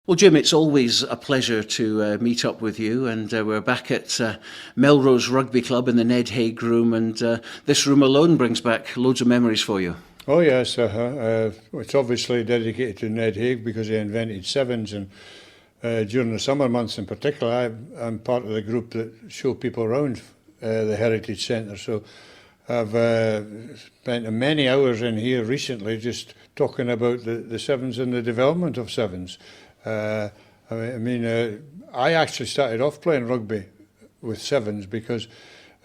Well, Jim, it's always a pleasure to meet up with you, and we're back at Melrose Rugby Club in the Ned Haig room, and this room alone brings back loads of memories for you. Oh yes, it's obviously dedicated to Ned Haig because he invented sevens, and during the summer months in particular, I'm part of the group that show people around the Heritage Centre, so I've spent many hours in here recently just talking about the sevens and the development of sevens. I actually started off playing rugby with sevens because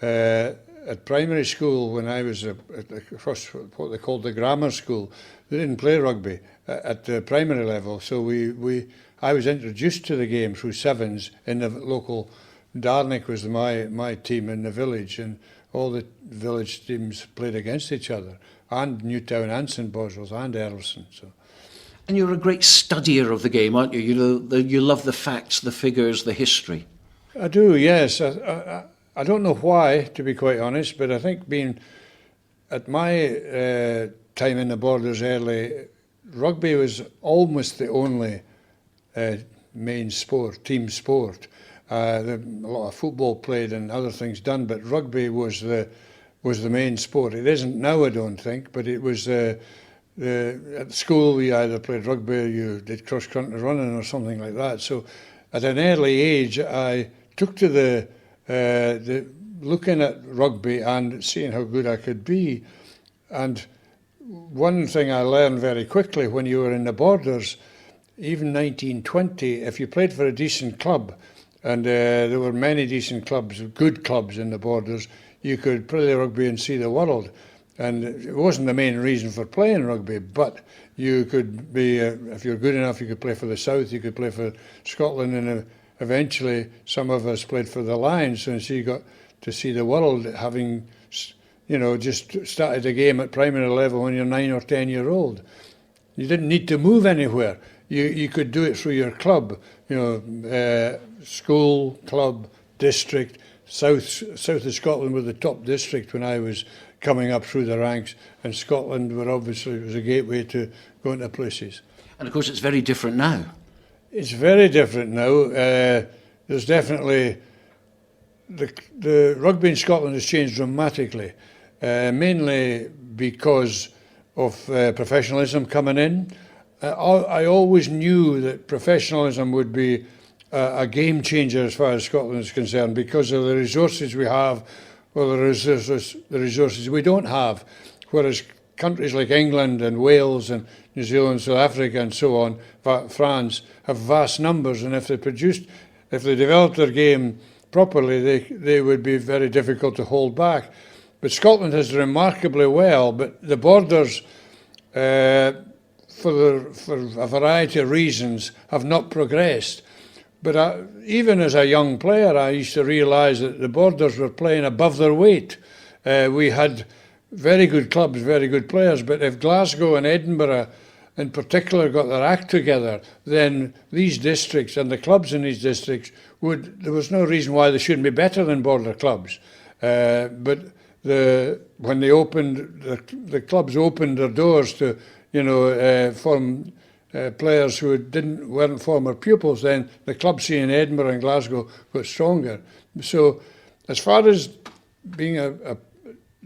at primary school, when I was across what they called the grammar school, they didn't play rugby at the primary level. So I was introduced to the game through sevens in the local. Darnick was my team in the village, and all the village teams played against each other, and Newtown and St Boswell's and Erleston. So. And you're a great studier of the game, aren't you? You love the facts, the figures, the history. I do, yes. I don't know why, to be quite honest, but I think being at my time in the Borders early, rugby was almost the only main sport, team sport. A lot of football played and other things done, but rugby was the main sport. It isn't now, I don't think, but it was. At school, you either played rugby or you did cross-country running or something like that. So at an early age, I took to the looking at rugby and seeing how good I could be. And one thing I learned very quickly when you were in the Borders, even 1920, if you played for a decent club, and there were many decent clubs, good clubs in the Borders, you could play rugby and see the world. And it wasn't the main reason for playing rugby, but you could be, if you're good enough, you could play for the South, you could play for Scotland, and eventually some of us played for the Lions, and so you got to see the world, having, just started a game at primary level when you're 9 or 10 years old. You didn't need to move anywhere. You could do it through your club, school, club, district. South of Scotland were the top district when I was coming up through the ranks, and Scotland was a gateway to going to places. And of course it's very different now. It's very different now. There's definitely, the rugby in Scotland has changed dramatically, mainly because of professionalism coming in. I always knew that professionalism would be a game changer as far as Scotland is concerned because of the resources we have, or the resources we don't have, whereas countries like England and Wales and New Zealand, South Africa and so on, France, have vast numbers, and if they developed their game properly, they would be very difficult to hold back. But Scotland has remarkably well, but the Borders, for a variety of reasons, have not progressed. But even as a young player, I used to realise that the Borders were playing above their weight. We had very good clubs, very good players, but if Glasgow and Edinburgh in particular got their act together, then these districts and the clubs in these districts there was no reason why they shouldn't be better than Border clubs. But when they opened, the clubs opened their doors to, form players who weren't former pupils, then the club scene in Edinburgh and Glasgow got stronger. So as far as being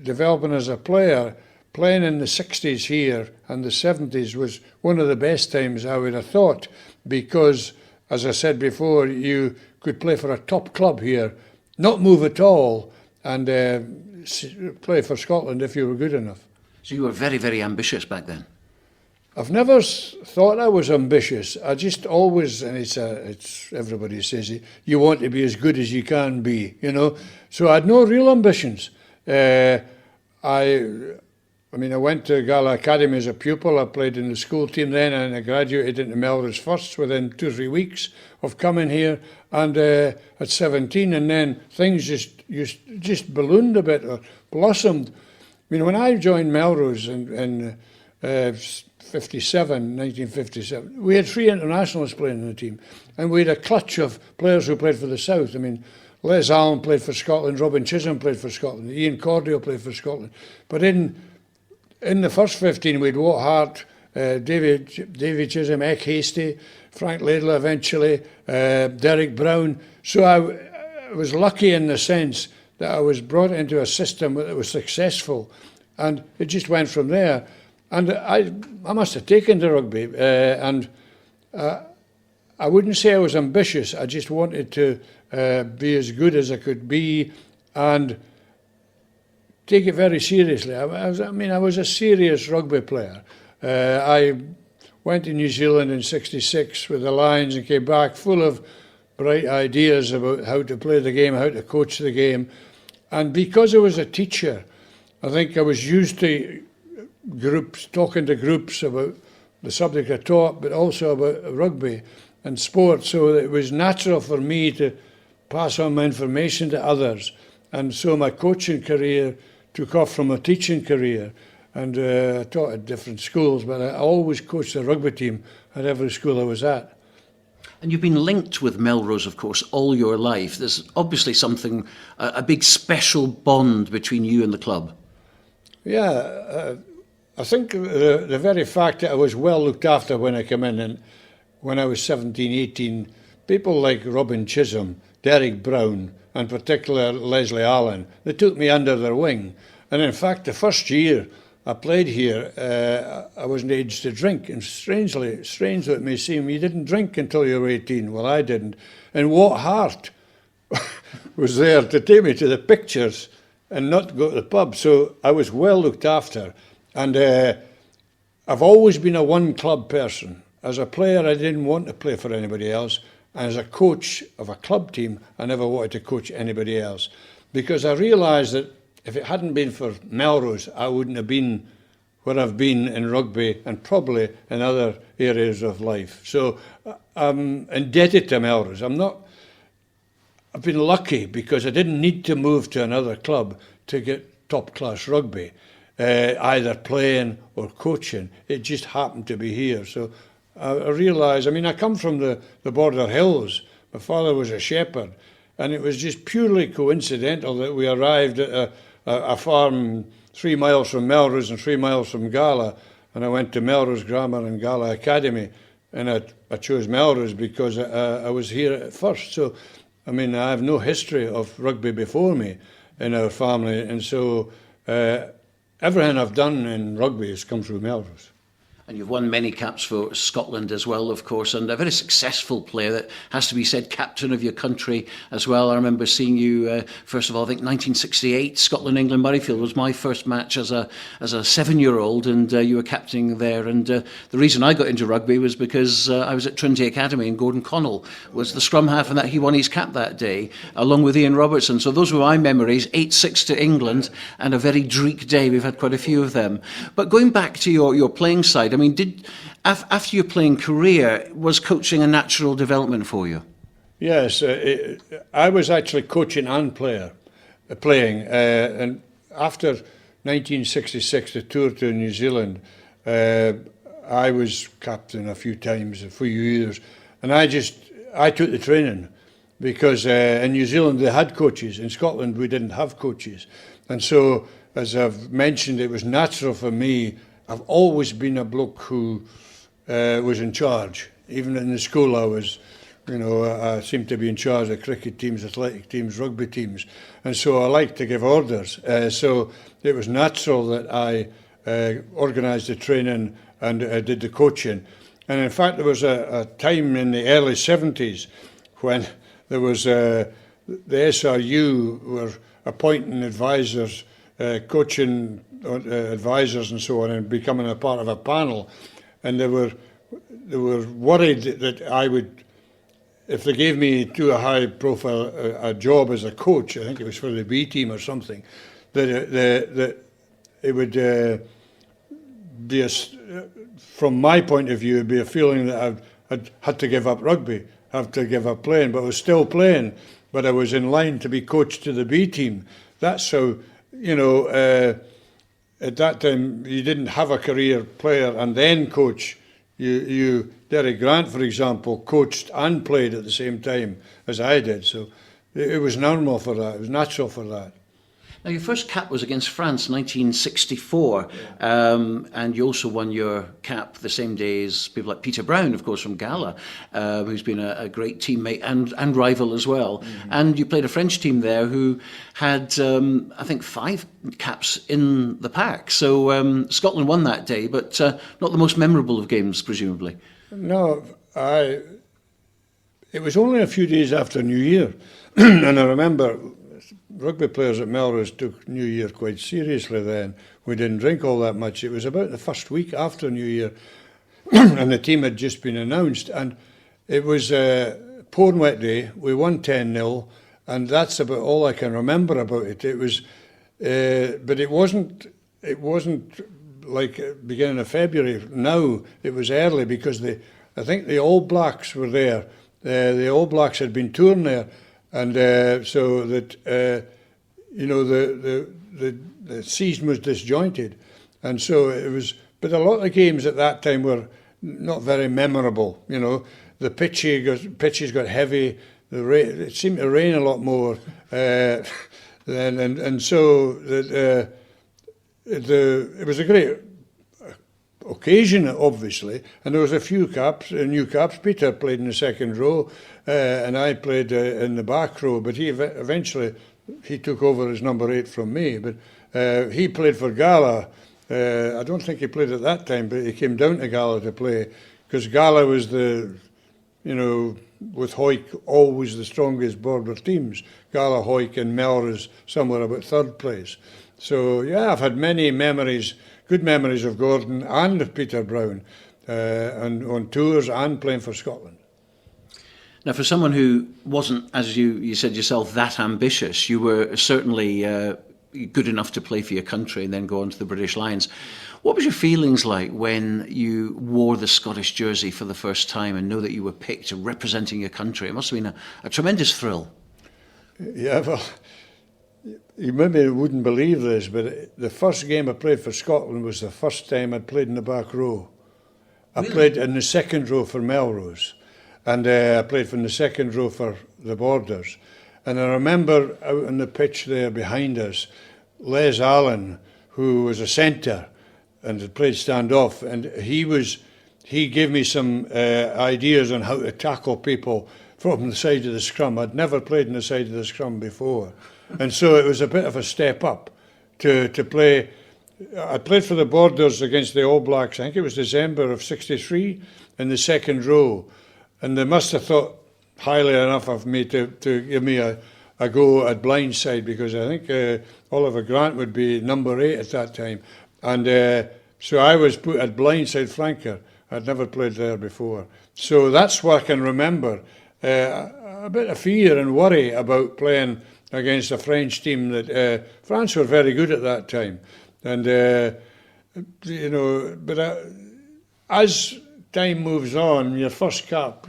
developing as a player, playing in the 60s here and the 70s was one of the best times, I would have thought, because, as I said before, you could play for a top club here, not move at all, and play for Scotland if you were good enough. So you were very, very ambitious back then? I've never thought I was ambitious. I just always, and it's everybody says it, you want to be as good as you can be, So I had no real ambitions. I went to Gala Academy as a pupil. I played in the school team then, and I graduated into Melrose first within 2 or 3 weeks of coming here. And at 17, and then things just ballooned a bit or blossomed. When I joined Melrose in 1957, we had 3 internationals playing in the team, and we had a clutch of players who played for the South. Les Allen played for Scotland, Robin Chisholm played for Scotland, Ian Cordial played for Scotland. But in the first 15, we had Wat Hart, David Chisholm, Eck Hasty, Frank Laidlaw eventually, Derek Brown. So I was lucky in the sense that I was brought into a system that was successful, and it just went from there. And I must have taken to rugby, and I wouldn't say I was ambitious. I just wanted to be as good as I could be and take it very seriously. I was a serious rugby player. I went to New Zealand in '66 with the Lions and came back full of bright ideas about how to play the game, how to coach the game. And because I was a teacher, I think I was used to groups, talking to groups about the subject I taught, but also about rugby and sport. So it was natural for me to pass on my information to others. And so my coaching career took off from a teaching career. And I taught at different schools, but I always coached the rugby team at every school I was at. And you've been linked with Melrose, of course, all your life. There's obviously something, a big special bond between you and the club. Yeah, I think the very fact that I was well looked after when I came in, and when I was 17, 18, people like Robin Chisholm, Derek Brown, and particularly Leslie Allen, they took me under their wing. And in fact, the first year I played here, I wasn't aged to drink. And strange though it may seem, you didn't drink until you were 18. Well, I didn't. And what heart was there to take me to the pictures and not go to the pub? So I was well looked after. And I've always been a one-club person. As a player, I didn't want to play for anybody else. And as a coach of a club team, I never wanted to coach anybody else. Because I realised that if it hadn't been for Melrose, I wouldn't have been where I've been in rugby and probably in other areas of life. So I'm indebted to Melrose. I've been lucky because I didn't need to move to another club to get top-class rugby, either playing or coaching. It just happened to be here. So I realised, I come from the Border Hills. My father was a shepherd, and it was just purely coincidental that we arrived at a farm 3 miles from Melrose and 3 miles from Gala, and I went to Melrose Grammar and Gala Academy, and I chose Melrose because I was here at first. So, I have no history of rugby before me in our family, and so everything I've done in rugby has come through Melrose. And you've won many caps for Scotland as well, of course, and a very successful player that has to be said, captain of your country as well. I remember seeing you, first of all, I think 1968, Scotland-England-Murrayfield was my first match as a 7-year-old, and you were captaining there. And the reason I got into rugby was because I was at Trinity Academy, and Gordon Connell was the scrum half, and that he won his cap that day, along with Ian Robertson. So those were my memories, 8-6 to England, and a very dreek day. We've had quite a few of them. But going back to your playing side, after your playing career, was coaching a natural development for you? Yes, I was actually coaching and playing. And after 1966, the tour to New Zealand, I was captain a few times, a few years, and I took the training because in New Zealand they had coaches. In Scotland we didn't have coaches, and so, as I've mentioned, it was natural for me. I've always been a bloke who was in charge. Even in the school I seemed to be in charge of cricket teams, athletic teams, rugby teams. And so I liked to give orders. So it was natural that I organised the training and did the coaching. And in fact, there was a time in the early 70s when there was the SRU were appointing advisors, coaching advisors and so on, and becoming a part of a panel, and they were worried that I would, if they gave me too high profile a job as a coach, I think it was for the B team or something, that it would be from my point of view, it'd be a feeling that I'd had to give up rugby, have to give up playing, but I was still playing, but I was in line to be coached to the B team. That's how, at that time, you didn't have a career player and then coach. Derek Grant, for example, coached and played at the same time as I did. So it was normal for that. It was natural for that. Now, your first cap was against France, 1964, and you also won your cap the same day as people like Peter Brown, of course, from Gala, who's been a great teammate and rival as well. Mm-hmm. And you played a French team there who had, I think, 5 caps in the pack. So Scotland won that day, but not the most memorable of games, presumably. No, it was only a few days after New Year, and I remember rugby players at Melrose took New Year quite seriously then. We didn't drink all that much. It was about the first week after New Year, and the team had just been announced, and it was a pouring wet day. We won 10-0, and that's about all I can remember about it. It was, but it wasn't like beginning of February. Now it was early because I think the All Blacks were there. The All Blacks had been touring there, and so that the season was disjointed, and so it was. But a lot of games at that time were not very memorable. You know, the pitches got heavy. It seemed to rain a lot more, and so it was a great occasion, obviously, and there was a few new caps. Peter played in the second row, and I played in the back row, but eventually he took over as number 8 from me. But he played for Gala. I don't think he played at that time, but he came down to Gala to play, because Gala was with Hoyk, always the strongest border teams. Gala, Hoyk and Melrose somewhere about 3rd place. So yeah, I've had many memories, good memories of Gordon and of Peter Brown, and on tours and playing for Scotland. Now, for someone who wasn't, as you said yourself, that ambitious, you were certainly good enough to play for your country and then go on to the British Lions. What was your feelings like when you wore the Scottish jersey for the first time and know that you were picked representing your country? It must have been a tremendous thrill. Yeah, well, you maybe wouldn't believe this, but the first game I played for Scotland was the first time I'd played in the back row. I played in the second row for Melrose, and I played from the second row for the Borders. And I remember out on the pitch there behind us, Les Allen, who was a centre and had played stand-off, and he gave me some ideas on how to tackle people from the side of the scrum. I'd never played in the side of the scrum before. And so it was a bit of a step up to play. I played for the Borders against the All Blacks, I think it was December of '63, in the second row. And they must have thought highly enough of me to give me a go at blindside, because I think Oliver Grant would be number 8 at that time. And so I was put at blindside flanker. I'd never played there before. So that's what I can remember. A bit of fear and worry about playing against a French team that France were very good at that time. And, but as time moves on, your first cap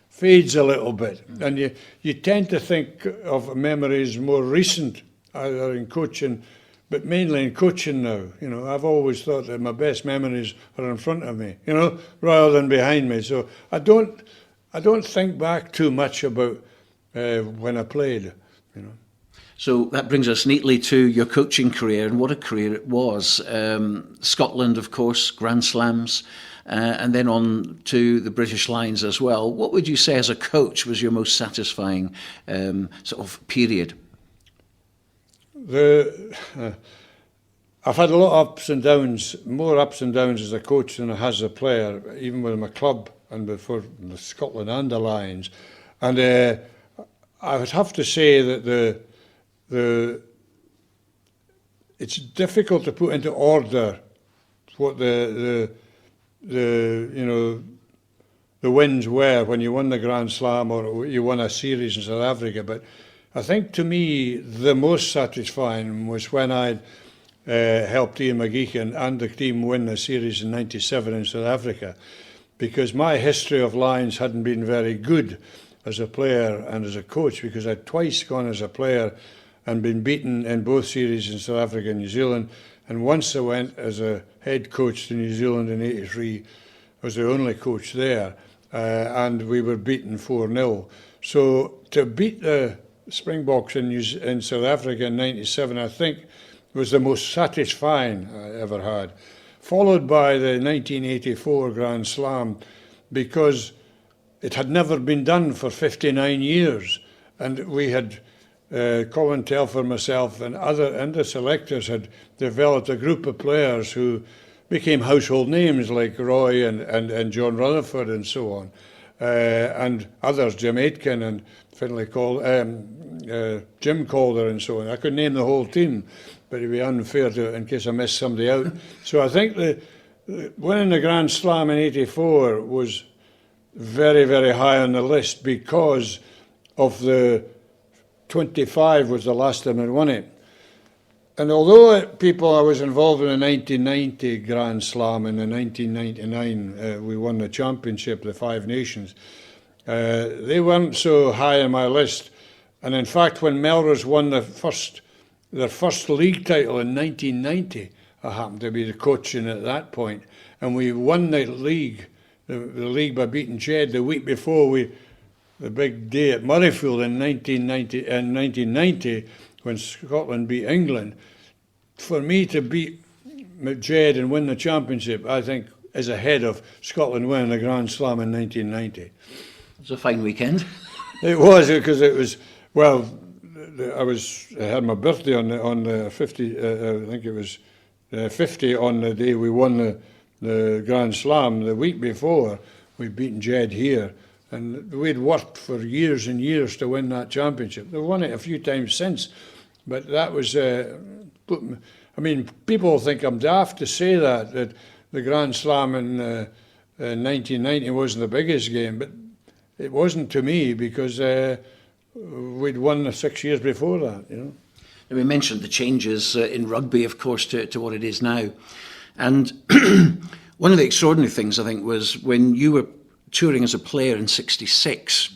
fades a little bit, and you tend to think of memories more recent, either in coaching, but mainly in coaching now. You know, I've always thought that my best memories are in front of me, you know, rather than behind me. So I don't think back too much about when I played, you know. So that brings us neatly to your coaching career, and what a career it was. Scotland, of course, Grand Slams, and then on to the British Lions as well. What would you say as a coach was your most satisfying sort of period? I've had a lot of ups and downs, more ups and downs as a coach than I has as a player, even with my club and before the Scotland and the Lions. And I would have to say that it's difficult to put into order what the wins were when you won the Grand Slam or you won a series in South Africa. But I think to me the most satisfying was when I'd helped Ian McGeechan and the team win the series in '97 in South Africa, because my history of Lions hadn't been very good as a player and as a coach, because I'd twice gone as a player and been beaten in both series in South Africa and New Zealand. And once I went as a head coach to New Zealand in '83. I was the only coach there, and we were beaten 4-0. So to beat the Springboks in South Africa in '97, I think, was the most satisfying I ever had, followed by the 1984 Grand Slam, because it had never been done for 59 years, and we had Colin Telfer, myself, and the selectors had developed a group of players who became household names like Roy and John Rutherford and so on, and others, Jim Aitken and Jim Calder and so on. I could name the whole team, but it'd be unfair in case I missed somebody out. So I think winning the Grand Slam in '84 was very, very high on the list because of the 25 was the last time I'd won it. And although I was involved in the 1990 Grand Slam, and in 1999 we won the championship, the Five Nations, they weren't so high on my list. And in fact, when Melrose won their first league title in 1990, I happened to be the coaching at that point, and we won the league by beating Jed the week before the big day at Murrayfield in 1990 when Scotland beat England. For me to beat Jed and win the championship, I think, is ahead of Scotland winning the Grand Slam in 1990. It was a fine weekend. It was, because it was, well, I had my birthday on the 50, I think it was 50 on the day we won the Grand Slam. The week before, we'd beaten Jed here, and we'd worked for years and years to win that championship. They've won it a few times since, but that was, I mean, people think I'm daft to say that the Grand Slam in 1990 wasn't the biggest game, but it wasn't to me, because we'd won the 6 years before that, you know. And we mentioned the changes in rugby, of course, to what it is now. And one of the extraordinary things, I think, was when you were touring as a player in '66,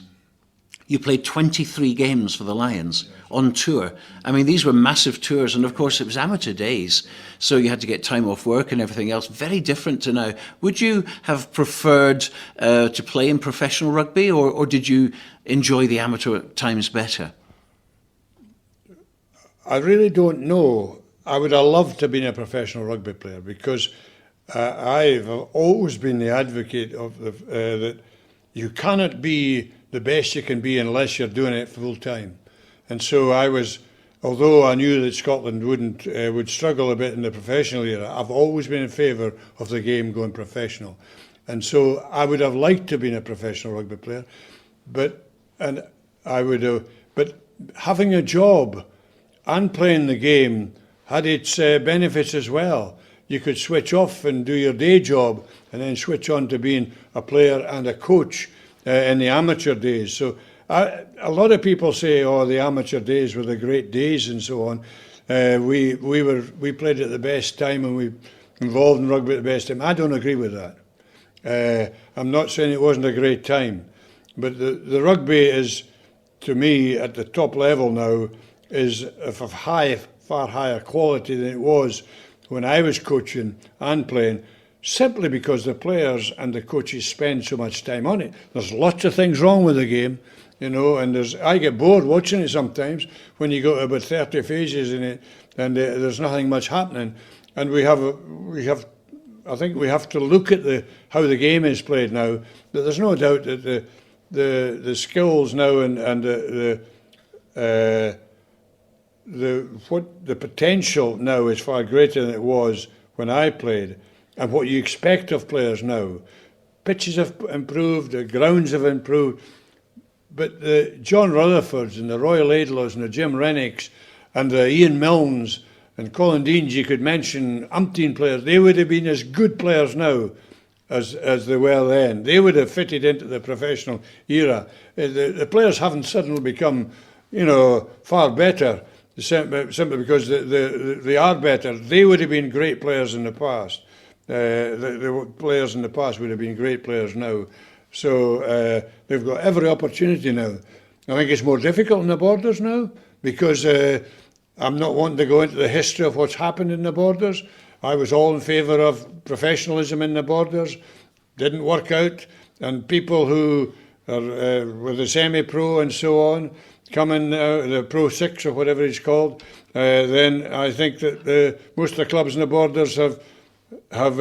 you played 23 games for the Lions on tour. I mean, these were massive tours, and of course it was amateur days, so you had to get time off work and everything else. Very different to now. Would you have preferred to play in professional rugby, or did you enjoy the amateur times better? I really don't know. I would have loved to have been a professional rugby player, because I've always been the advocate of that you cannot be the best you can be unless you're doing it full time. And so I was, although I knew that Scotland would struggle a bit in the professional era, I've always been in favour of the game going professional. And so I would have liked to have been a professional rugby player, but having a job and playing the game had its benefits as well. You could switch off and do your day job and then switch on to being a player and a coach in the amateur days. So a lot of people say, oh, the amateur days were the great days and so on. We played at the best time, and we involved in rugby at the best time. I don't agree with that. I'm not saying it wasn't a great time, but the rugby is, to me, at the top level now, is of far higher quality than it was when I was coaching and playing, simply because the players and the coaches spend so much time on it. There's lots of things wrong with the game, you know, and I get bored watching it sometimes when you go to about 30 phases in it and there's nothing much happening. And I think we have to look at how the game is played now. But there's no doubt that the skills now and the potential now is far greater than it was when I played, and what you expect of players now. Pitches have improved, the grounds have improved, but the John Rutherfords and the Roy Laidlaws and the Jim Rennicks and the Ian Milnes and Colin Deans, you could mention umpteen players. They would have been as good players now as they were then. They would have fitted into the professional era. The players haven't suddenly become, you know, far better simply because they are better. They would have been great players in the past. The players in the past would have been great players now. So they've got every opportunity now. I think it's more difficult in the Borders now, because I'm not wanting to go into the history of what's happened in the Borders. I was all in favour of professionalism in the Borders. Didn't work out, and people who with the semi-pro and so on, coming the Pro 6 or whatever it's called, then I think that most of the clubs in the Borders have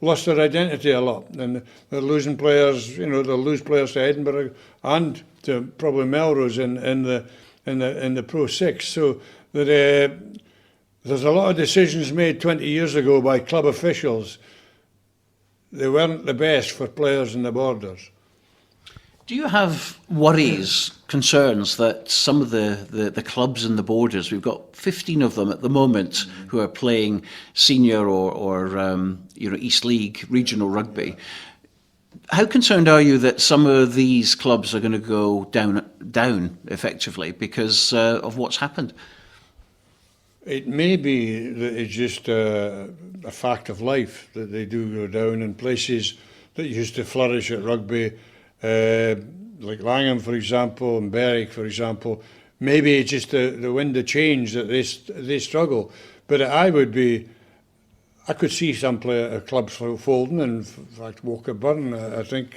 lost their identity a lot, and they're losing players. You know, they'll lose players to Edinburgh and to probably Melrose in the Pro 6. So that there's a lot of decisions made 20 years ago by club officials. They weren't the best for players in the Borders. Do you have worries, concerns that some of the clubs in the Borders, we've got 15 of them at the moment who are playing senior or East League regional rugby. How concerned are you that some of these clubs are going to go down effectively because of what's happened? It may be that it's just a fact of life that they do go down in places that used to flourish at rugby. Like Langham, for example, and Berwick, for example. Maybe it's just the wind of change that they struggle. But I could see some clubs folding, and in fact Walker Burn, I think,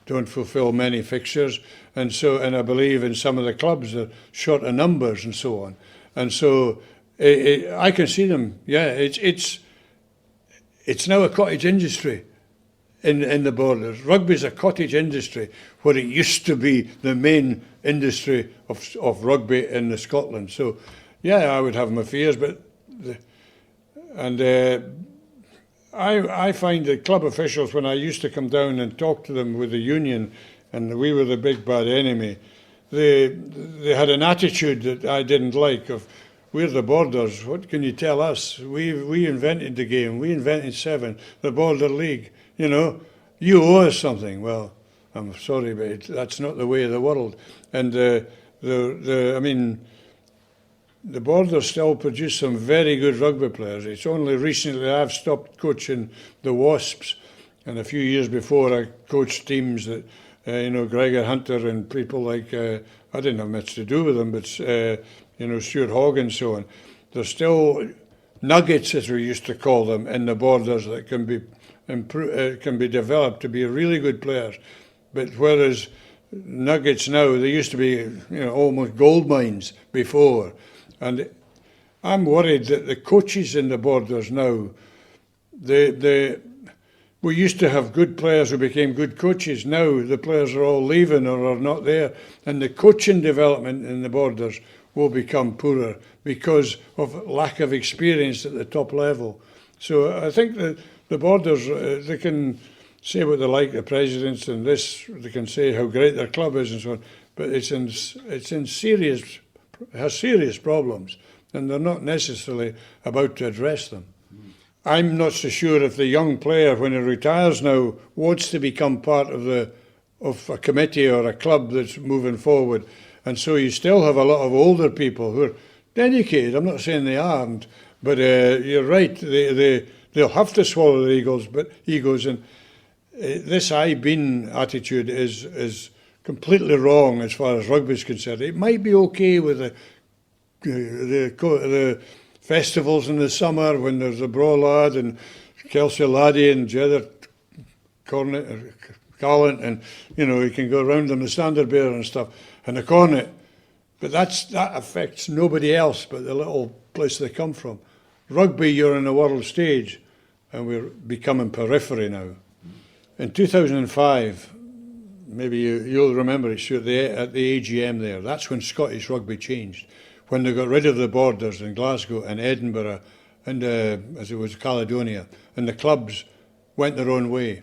don't fulfil many fixtures, and I believe in some of the clubs are short of numbers and so on. And so I can see them. Yeah, it's now a cottage industry. In the Borders. Rugby's a cottage industry where it used to be the main industry of rugby in Scotland. So, yeah, I would have my fears, but I find the club officials, when I used to come down and talk to them with the union, and we were the big bad enemy, they had an attitude that I didn't like of, we're the Borders, what can you tell us? We invented the game, we invented 7, the Border League. You know, you owe us something. Well, I'm sorry, but that's not the way of the world. And the Borders still produce some very good rugby players. It's only recently I've stopped coaching the Wasps, and a few years before I coached teams that, Gregor Hunter and people like, I didn't have much to do with them, but, Stuart Hogg and so on. There's still nuggets, as we used to call them, in the Borders that can be developed to be really good players. But whereas nuggets now, they used to be almost gold mines before. And I'm worried that the coaches in the Borders now, we used to have good players who became good coaches. Now the players are all leaving or are not there. And the coaching development in the Borders will become poorer because of lack of experience at the top level. So I think that the Borders, they can say what they like, the presidents and this, they can say how great their club is and so on, but has serious problems, and they're not necessarily about to address them. I'm not so sure if the young player, when he retires now, wants to become part of a committee or a club that's moving forward. And so you still have a lot of older people who are dedicated. I'm not saying they aren't, but you're right, they'll have to swallow their egos, and this I-been attitude is completely wrong as far as rugby is concerned. It might be okay with the festivals in the summer when there's the Brolad and Kelsey Laddie and Jether Garland, and you can go around on the Standard Bearer and stuff and the Cornet, but that affects nobody else but the little place they come from. Rugby, you're on the world stage, and we're becoming periphery now. In 2005, maybe you'll remember it, Stuart, at the AGM there, that's when Scottish rugby changed, when they got rid of the Borders in Glasgow and Edinburgh and, as it was, Caledonia, and the clubs went their own way.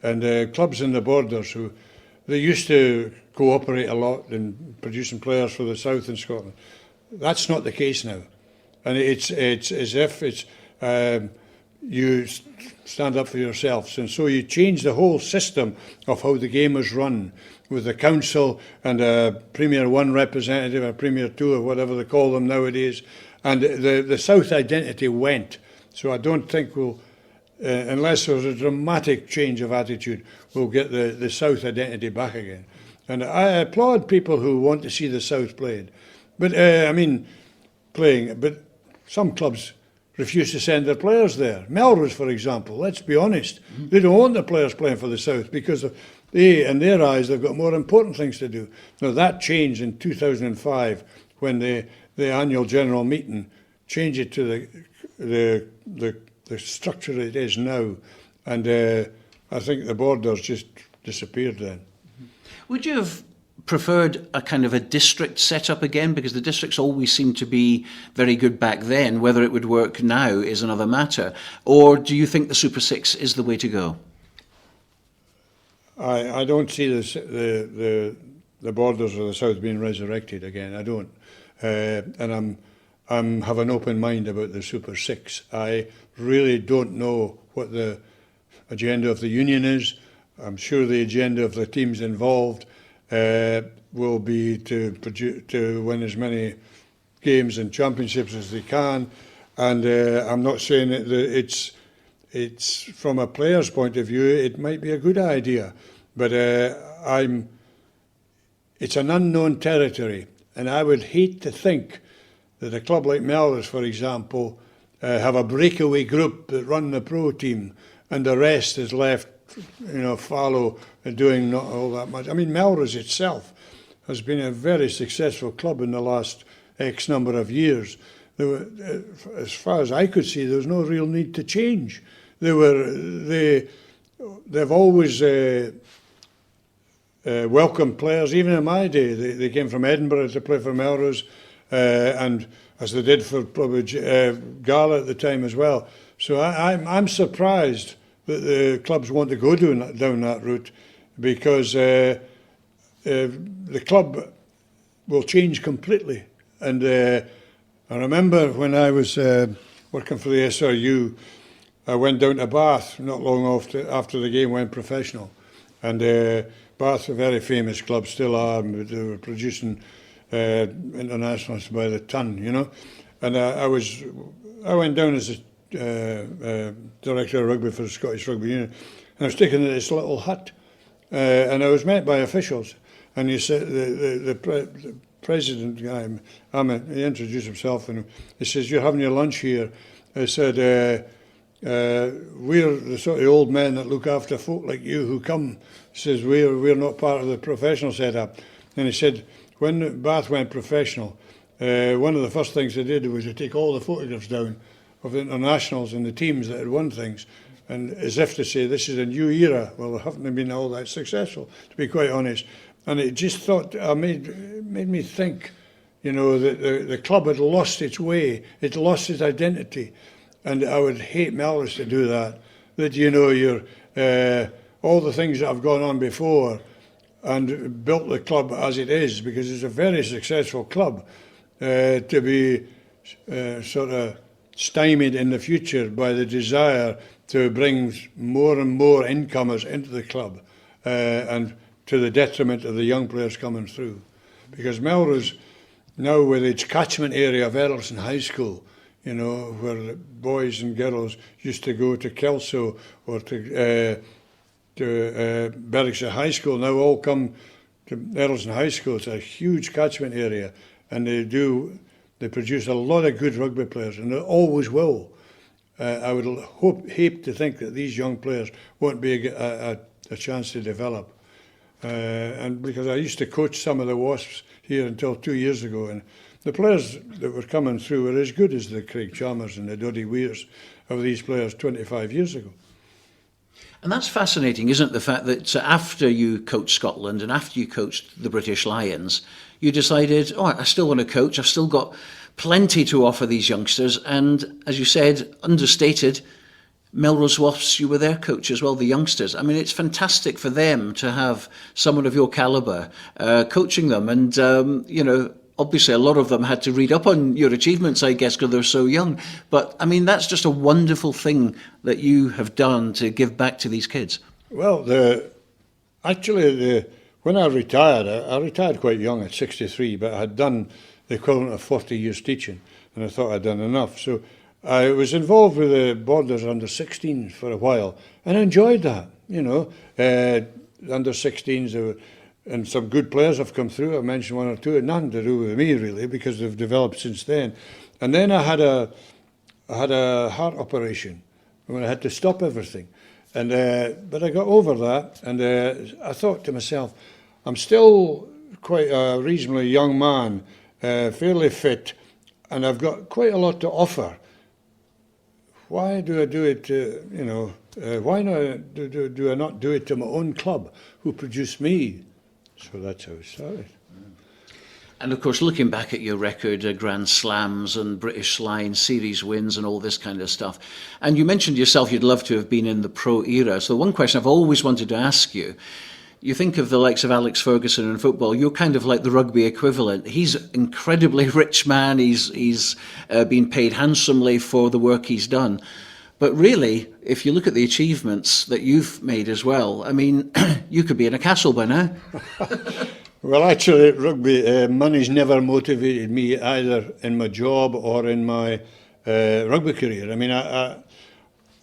And clubs in the Borders, they used to cooperate a lot in producing players for the South in Scotland. That's not the case now. And it's as if you stand up for yourselves. And so you change the whole system of how the game is run, with the council and a Premier 1 representative, a Premier 2 or whatever they call them nowadays. And the South identity went. So I don't think we'll, unless there's a dramatic change of attitude, we'll get the South identity back again. And I applaud people who want to see the South played. But, playing, but some clubs refuse to send their players there. Melrose, for example, let's be honest, they don't want the players playing for the South because in their eyes, they've got more important things to do. Now, that changed in 2005 when the annual general meeting changed it to the structure it is now. And I think the borders just disappeared then. Would you have preferred a kind of a district setup again? Because the districts always seemed to be very good back then. Whether it would work now is another matter. Or do you think the Super Six is the way to go? I don't see the borders of the South being resurrected again. I don't. And I'm have an open mind about the Super Six. I really don't know what the agenda of the union is. I'm sure the agenda of the teams involved will be to win as many games and championships as they can. And I'm not saying that it's from a player's point of view, it might be a good idea, but it's an unknown territory, and I would hate to think that a club like Melrose, for example, have a breakaway group that run the pro team, and the rest is left, fallow and doing not all that much. I mean, Melrose itself has been a very successful club in the last X number of years. As far as I could see, there was no real need to change. They've always welcomed players. Even in my day, they came from Edinburgh to play for Melrose, and as they did for probably Gala at the time as well. So I'm surprised that the clubs want to go down that route, because the club will change completely. And I remember when I was working for the SRU, I went down to Bath not long after the game went professional. And Bath, a very famous club, still are, but they were producing internationals by the ton, And I went down as a director of rugby for the Scottish Rugby Union, and I was taken to this little hut, and I was met by officials, and he said, the president guy, he introduced himself, and he says, "You're having your lunch here." I said, "We're the sort of old men that look after folk like you who come." He says, we're not part of the professional setup. And he said, when Bath went professional, one of the first things they did was to take all the photographs down of the internationals and the teams that had won things, and as if to say, this is a new era. Well, they haven't been all that successful, to be quite honest. And it just made me think, that the club had lost its way, it lost its identity. And I would hate Melrose to do that. That, you're all the things that have gone on before and built the club as it is, because it's a very successful club, to be sort of stymied in the future by the desire to bring more and more incomers into the club, and to the detriment of the young players coming through. Because Melrose, now with its catchment area of Erleston High School, where the boys and girls used to go to Kelso or to Berwickshire High School, now all come to Erleston High School. It's a huge catchment area, and they produce a lot of good rugby players, and they always will. I would hate to think that these young players won't be a chance to develop. And because I used to coach some of the Wasps here until 2 years ago, and the players that were coming through were as good as the Craig Chalmers and the Doddy Weirs of these players 25 years ago. And that's fascinating, isn't it? The fact that after you coached Scotland and after you coached the British Lions, you decided, I still want to coach. I've still got plenty to offer these youngsters. And as you said, understated, Melrose Wasps, you were their coach as well, the youngsters. I mean, it's fantastic for them to have someone of your calibre coaching them. And, obviously a lot of them had to read up on your achievements, I guess, because they're so young. But, I mean, that's just a wonderful thing that you have done to give back to these kids. Well, when I retired quite young at 63, but I had done the equivalent of 40 years teaching, and I thought I'd done enough. So I was involved with the Borders under 16s for a while, and I enjoyed that, under 16s, and some good players have come through. I mentioned one or two, nothing to do with me really, because they've developed since then. And then I had a heart operation when I had to stop everything, And but I got over that, and I thought to myself, I'm still quite a reasonably young man, fairly fit, and I've got quite a lot to offer. Why do I do it? Why not do I not do it to my own club, who produced me? So that's how it started. And of course, looking back at your record, Grand Slams and British Line series wins and all this kind of stuff, and you mentioned yourself you'd love to have been in the pro era. So one question I've always wanted to ask you, you think of the likes of Alex Ferguson in football, you're kind of like the rugby equivalent. He's an incredibly rich man, he's been paid handsomely for the work he's done. But really, if you look at the achievements that you've made as well, I mean, you could be in a castle by now. Well, actually, at rugby, money's never motivated me either in my job or in my rugby career. I mean, I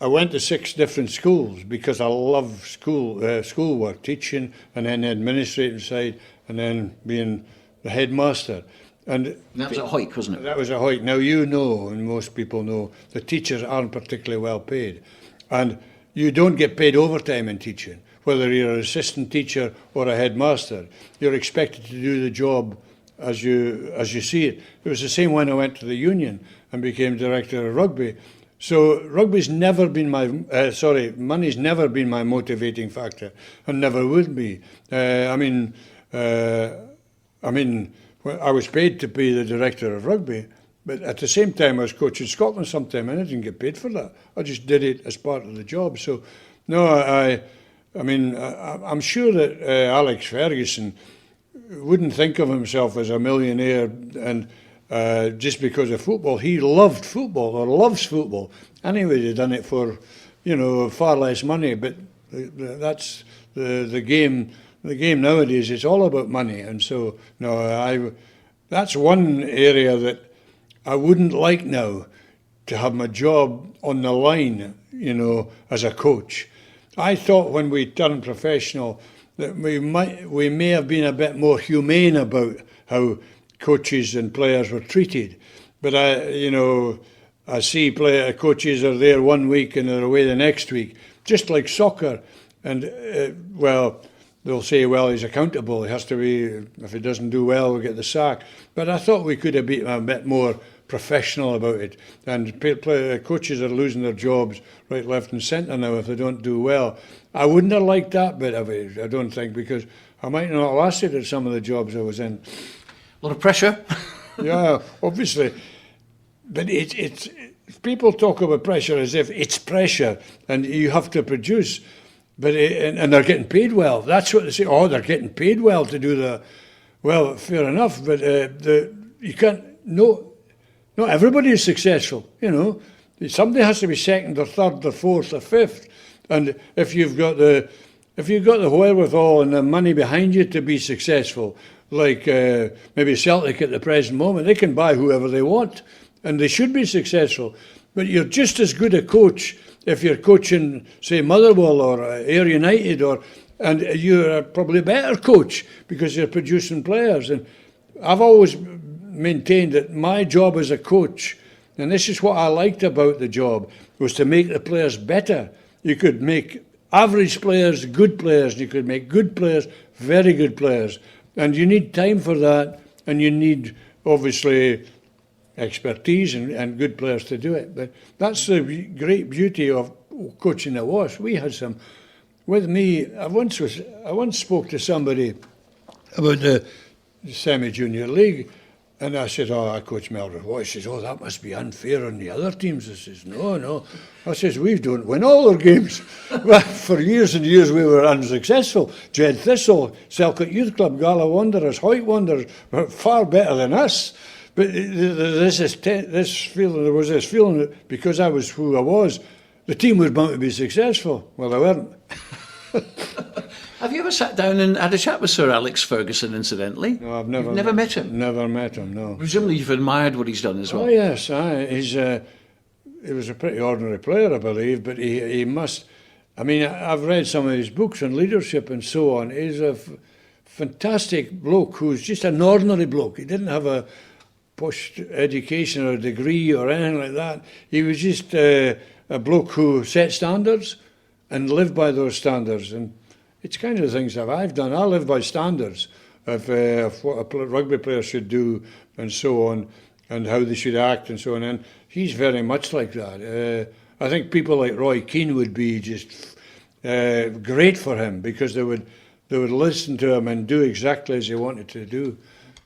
went to 6 different schools because I love schoolwork, teaching, and then the administrative side, and then being the headmaster. And that was at Hoyk, wasn't it? That was at Hoyk. Now, you know, and most people know, the teachers aren't particularly well paid. And you don't get paid overtime in teaching. Whether you're an assistant teacher or a headmaster, you're expected to do the job as you see it. It was the same when I went to the union and became director of rugby. So rugby's never been money's never been my motivating factor, and never would be. I was paid to be the director of rugby, but at the same time I was coaching Scotland sometime, and I didn't get paid for that. I just did it as part of the job. So, no, I'm sure that Alex Ferguson wouldn't think of himself as a millionaire and just because of football. He loved football, or loves football. Anyway, he'd done it for, far less money. But that's the game. The game nowadays, it's all about money. And so, no, that's one area that I wouldn't like now, to have my job on the line, as a coach. I thought when we turned professional that we may have been a bit more humane about how coaches and players were treated. But I see coaches are there one week and they're away the next week, just like soccer. And they'll say, well, he's accountable. He has to be. If he doesn't do well, we'll get the sack. But I thought we could have been a bit more professional about it. And coaches are losing their jobs right, left and centre now if they don't do well. I wouldn't have liked that bit of it, I don't think, because I might not have lasted at some of the jobs I was in. A lot of pressure. Yeah, obviously. But it's people talk about pressure as if it's pressure and you have to produce. But and they're getting paid well. That's what they say. Oh, they're getting paid well to do the. Well, fair enough. But you can't. Not everybody is successful. Somebody has to be second or third or fourth or fifth. And if you've got the wherewithal and the money behind you to be successful, like maybe Celtic at the present moment, they can buy whoever they want, and they should be successful. But you're just as good a coach if you're coaching, say, Motherwell or Ayr United, and you're probably a better coach because you're producing players. And I've always maintained that my job as a coach, and this is what I liked about the job, was to make the players better. You could make average players good players, and you could make good players very good players. And you need time for that, and you need, obviously, expertise and good players to do it. But that's the great beauty of coaching at Wasp. We had some, with me, I once spoke to somebody about the semi-junior league, and I said, I coach Melrose. He says, that must be unfair on the other teams. I says, no. I says, we don't win all our games. Well, for years and years we were unsuccessful. Jed Thistle, Selkirk Youth Club, Gala Wanderers, Hoyt Wanderers were far better than us. But there was this feeling that because I was who I was, the team was bound to be successful. Well, they weren't. Have you ever sat down and had a chat with Sir Alex Ferguson, incidentally? No, I've never. You've never met him? Never met him, no. Presumably you've admired what he's done as well. Oh, yes. He was a pretty ordinary player, I believe, but he must... I mean, I've read some of his books on leadership and so on. He's a fantastic bloke who's just an ordinary bloke. He didn't have a posh education or a degree or anything like that. He was just a bloke who set standards and live by those standards. And it's kind of the things that I've done. I live by standards of what a rugby player should do and so on, and how they should act and so on. And he's very much like that. I think people like Roy Keane would be just great for him, because they would listen to him and do exactly as he wanted to do.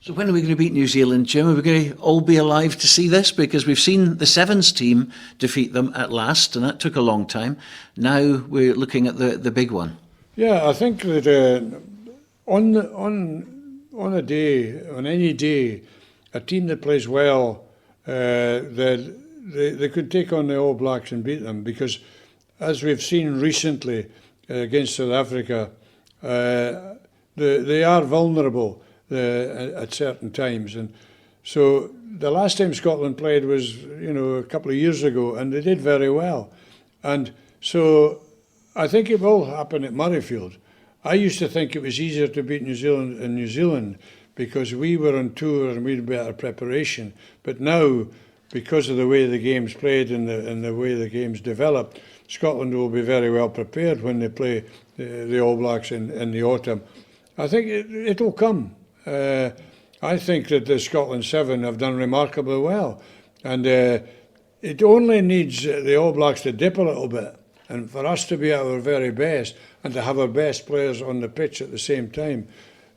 So when are we going to beat New Zealand, Jim? Are we going to all be alive to see this? Because we've seen the Sevens team defeat them at last, and that took a long time. Now we're looking at the big one. Yeah, I think that on any day, a team that plays well, they could take on the All Blacks and beat them, because as we've seen recently against South Africa, they are vulnerable at certain times. And so the last time Scotland played was, a couple of years ago, and they did very well. And so I think it will happen at Murrayfield. I used to think it was easier to beat New Zealand in New Zealand because we were on tour and we had better preparation. But now, because of the way the game's played and the way the game's developed, Scotland will be very well prepared when they play the All Blacks in the autumn. I think it'll come. I think that the Scotland 7 have done remarkably well. And it only needs the All Blacks to dip a little bit, and for us to be at our very best and to have our best players on the pitch at the same time.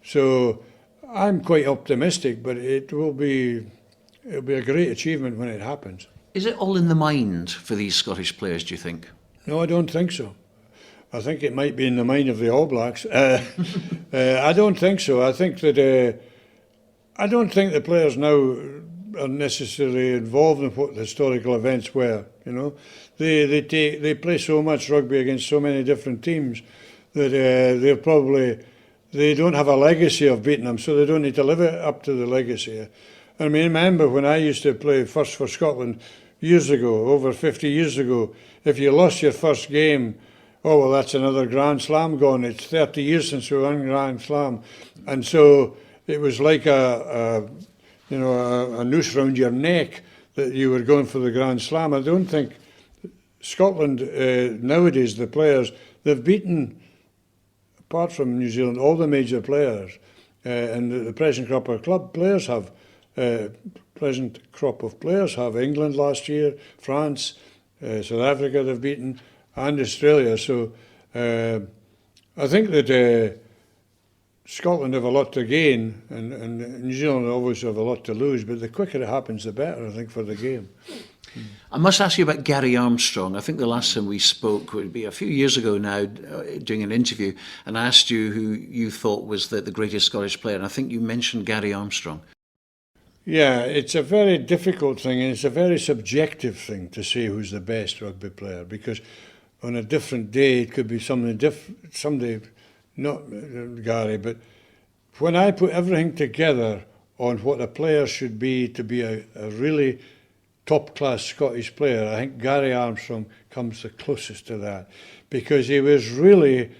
So I'm quite optimistic, but it'll be a great achievement when it happens. Is it all in the mind for these Scottish players, do you think? No, I don't think so. I think it might be in the mind of the All Blacks. I don't think so. I think that I don't think the players now are necessarily involved in what the historical events were. They play so much rugby against so many different teams that they don't have a legacy of beating them, so they don't need to live up to the legacy. I mean, remember when I used to play first for Scotland years ago, over 50 years ago, if you lost your first game, oh, well, that's another Grand Slam gone. It's 30 years since we won Grand Slam. And so it was like a noose around your neck that you were going for the Grand Slam. I don't think Scotland, nowadays, the players, they've beaten, apart from New Zealand, all the major players. And the present crop of players have England last year, France, South Africa they've beaten, and Australia. So I think that Scotland have a lot to gain, and New Zealand always have a lot to lose, but the quicker it happens, the better, I think, for the game. I must ask you about Gary Armstrong. I think the last time we spoke would be a few years ago now, doing an interview, and I asked you who you thought was the greatest Scottish player, and I think you mentioned Gary Armstrong. Yeah, it's a very difficult thing, and it's a very subjective thing to say who's the best rugby player, because on a different day it could be something different, someday not Gary, but when I put everything together on what a player should be to be a really top-class Scottish player, I think Gary Armstrong comes the closest to that, because he was really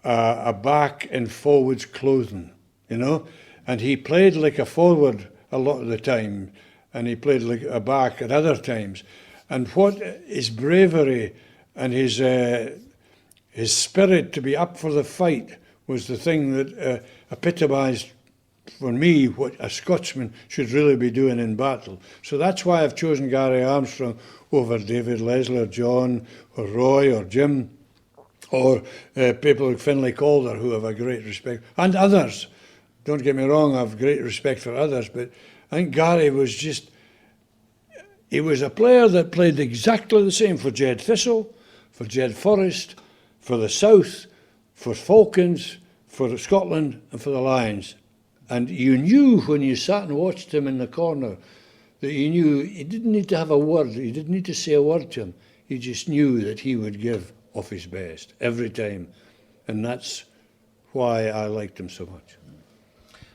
a back and forwards clothing, and he played like a forward a lot of the time, and he played like a back at other times. And what his bravery and his spirit to be up for the fight was the thing that epitomised for me what a Scotsman should really be doing in battle. So that's why I've chosen Gary Armstrong over David Leslie or John or Roy or Jim or people like Finlay Calder, who have a great respect, and others. Don't get me wrong, I have great respect for others, but I think Gary was he was a player that played exactly the same for Jed Thistle, for Jed Forrest, for the South, for Falcons, for Scotland and for the Lions. And you knew when you sat and watched him in the corner that you knew he didn't need to have a word, you didn't need to say a word to him. You just knew that he would give of his best every time. And that's why I liked him so much.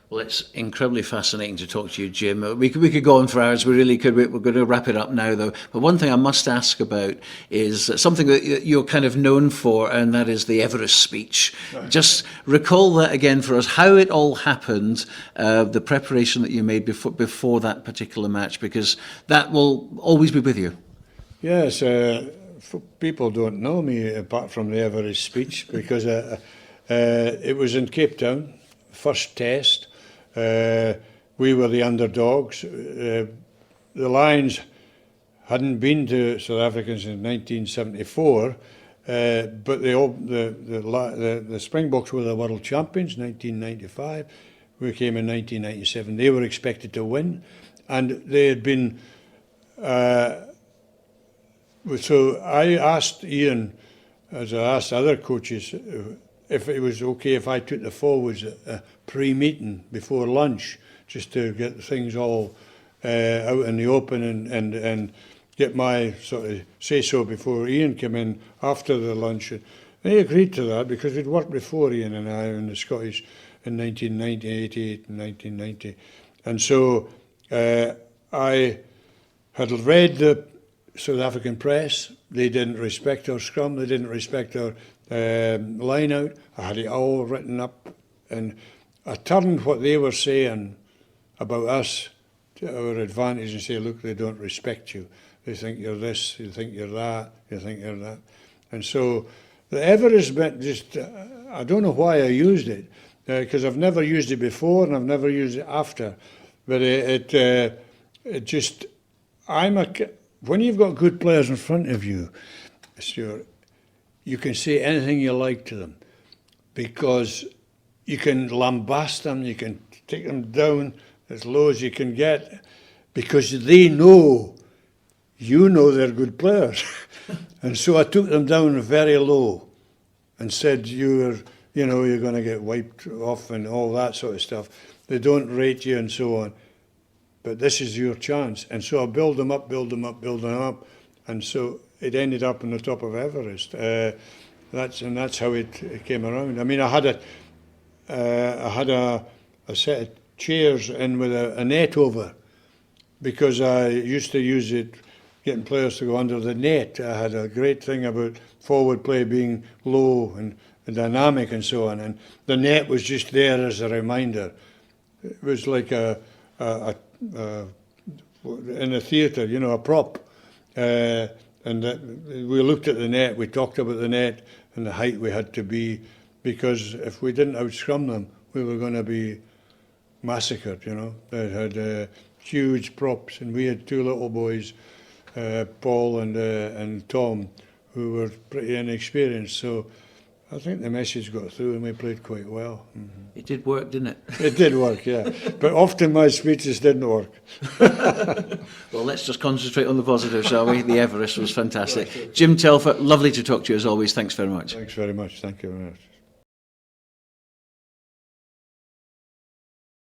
Well, it's incredibly fascinating to talk to you, Jim. We could go on for hours, we really could. We're going to wrap it up now, though. But one thing I must ask about is something that you're kind of known for, and that is the Everest Speech. Right. Just recall that again for us, how it all happened, the preparation that you made before that particular match, because that will always be with you. Yes, people don't know me apart from the Everest Speech because it was in Cape Town, first test. We were the underdogs. The Lions hadn't been to South Africans in 1974, but the Springboks were the world champions in 1995. We came in 1997. They were expected to win, and they had been. So I asked Ian, as I asked other coaches, if it was okay if I took the forwards a pre-meeting before lunch, just to get things all out in the open and get my sort of say-so before Ian came in after the lunch. And they agreed to that because we'd worked before, Ian and I, in the Scottish in 1990, 88 and 1990. And so I had read the South African press. They didn't respect our scrum. They didn't respect our line out. I had it all written up, and I turned what they were saying about us to our advantage and say, look, they don't respect you. They think you're this, you think you're that, you think you're that. And so the Everest bit just, I don't know why I used it, because I've never used it before and I've never used it after. But it just, when you've got good players in front of you, Stuart, you can say anything you like to them because you can lambast them, you can take them down as low as you can get because they know, you know they're good players. And so I took them down very low and said, you're going to get wiped off and all that sort of stuff. They don't rate you and so on. But this is your chance. And so I build them up. And so it ended up on the top of Everest. That's how it came around. I mean, I had a set of chairs in with a net over because I used to use it, getting players to go under the net. I had a great thing about forward play being low and dynamic and so on. And the net was just there as a reminder. It was like in a theatre, a prop. And we looked at the net, we talked about the net and the height we had to be, because if we didn't outscrum them, we were going to be massacred, They had huge props, and we had two little boys, Paul and Tom, who were pretty inexperienced. So I think the message got through and we played quite well. Mm-hmm. It did work, didn't it? It did work, yeah. But often my speeches didn't work. Well, let's just concentrate on the positive, shall we? The Everest was fantastic. Jim Telfer, lovely to talk to you as always. Thanks very much. Thanks very much. Thank you very much.